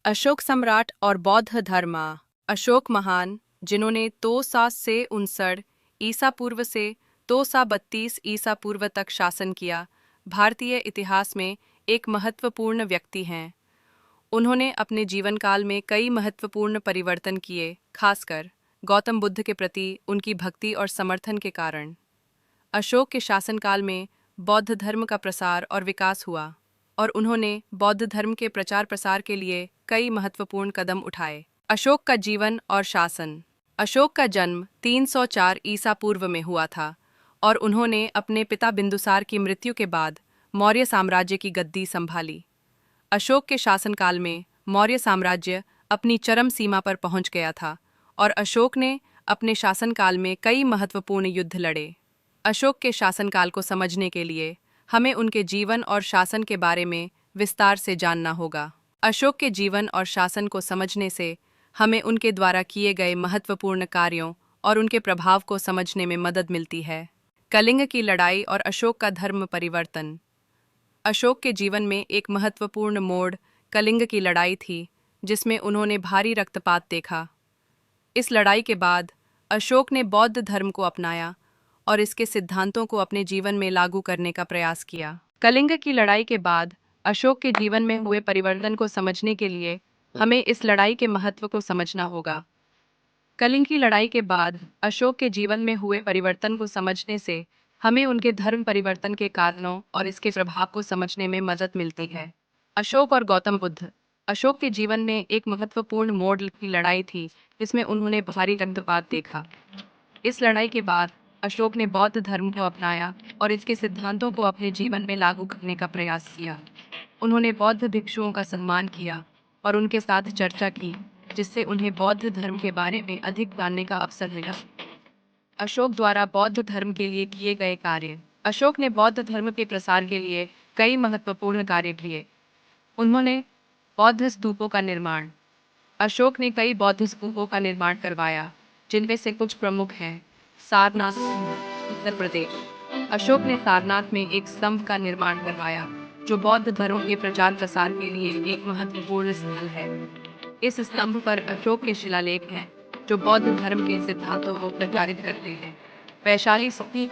अशोक सम्राट और बौद्ध धर्म। अशोक महान, जिन्होंने तोसा से 59 ईसा पूर्व से तोसा 32 ईसा पूर्व तक शासन किया, भारतीय इतिहास में एक महत्वपूर्ण व्यक्ति हैं। उन्होंने अपने जीवन काल में कई महत्वपूर्ण परिवर्तन किए, खासकर गौतम बुद्ध के प्रति उनकी भक्ति और समर्थन के कारण। अशोक के शासनकाल में बौद्ध धर्म का प्रसार और विकास हुआ, और उन्होंने बौद्ध धर्म के प्रचार प्रसार के लिए कई महत्वपूर्ण कदम उठाए। अशोक का जीवन और शासन। अशोक का जन्म 304 ईसा पूर्व में हुआ था, और उन्होंने अपने पिता बिंदुसार की मृत्यु के बाद मौर्य साम्राज्य की गद्दी संभाली। अशोक के शासनकाल में मौर्य साम्राज्य अपनी चरम सीमा पर पहुंच गया था, और अशोक ने अपने शासनकाल में कई महत्वपूर्ण युद्ध लड़े। अशोक के शासनकाल को समझने के लिए हमें उनके जीवन और शासन के बारे में विस्तार से जानना होगा। अशोक के जीवन और शासन को समझने से हमें उनके द्वारा किए गए महत्वपूर्ण कार्यों और उनके प्रभाव को समझने में मदद मिलती है। कलिंग की लड़ाई और अशोक का धर्म परिवर्तन। अशोक के जीवन में एक महत्वपूर्ण मोड़ कलिंग की लड़ाई थी, जिसमें उन्होंने भारी रक्तपात देखा। इस लड़ाई के बाद अशोक ने बौद्ध धर्म को अपनाया और इसके सिद्धांतों को अपने जीवन में लागू करने का प्रयास किया। कलिंग की लड़ाई के बाद अशोक के जीवन में हुए परिवर्तन को समझने के लिए हमें इस लड़ाई के महत्व को समझना होगा। कलिंग की लड़ाई के बाद अशोक के जीवन में हुए परिवर्तन को समझने से हमें उनके धर्म परिवर्तन के कारणों और इसके प्रभाव को समझने में मदद मिलती है। अशोक और गौतम बुद्ध। अशोक के जीवन में एक महत्वपूर्ण मोड़ की लड़ाई थी, जिसमें उन्होंने भारी रक्तपात देखा। इस लड़ाई के बाद अशोक ने बौद्ध धर्म को अपनाया और इसके सिद्धांतों को अपने जीवन में लागू करने का प्रयास किया। उन्होंने बौद्ध भिक्षुओं का सम्मान किया और उनके साथ चर्चा की, जिससे उन्हें बौद्ध धर्म के बारे में अधिक जानने का अवसर मिला। अशोक द्वारा बौद्ध धर्म के लिए किए गए कार्य। अशोक ने बौद्ध धर्म के प्रसार के लिए कई महत्वपूर्ण कार्य किए। उन्होंने बौद्ध स्तूपों का निर्माण। अशोक ने कई बौद्ध स्तूपों का निर्माण करवाया, जिनमें से कुछ प्रमुख हैं। सारनाथ, उत्तर प्रदेश। अशोक ने सारनाथ में एक स्तंभ का निर्माण करवाया, जो बौद्ध धर्म के प्रचार प्रसार के लिए एक महत्वपूर्ण स्थल है। इस स्तंभ पर अशोक के शिलालेख हैं, जो बौद्ध धर्म के सिद्धांतों को प्रचारित करते हैं। वैशाली स्तूप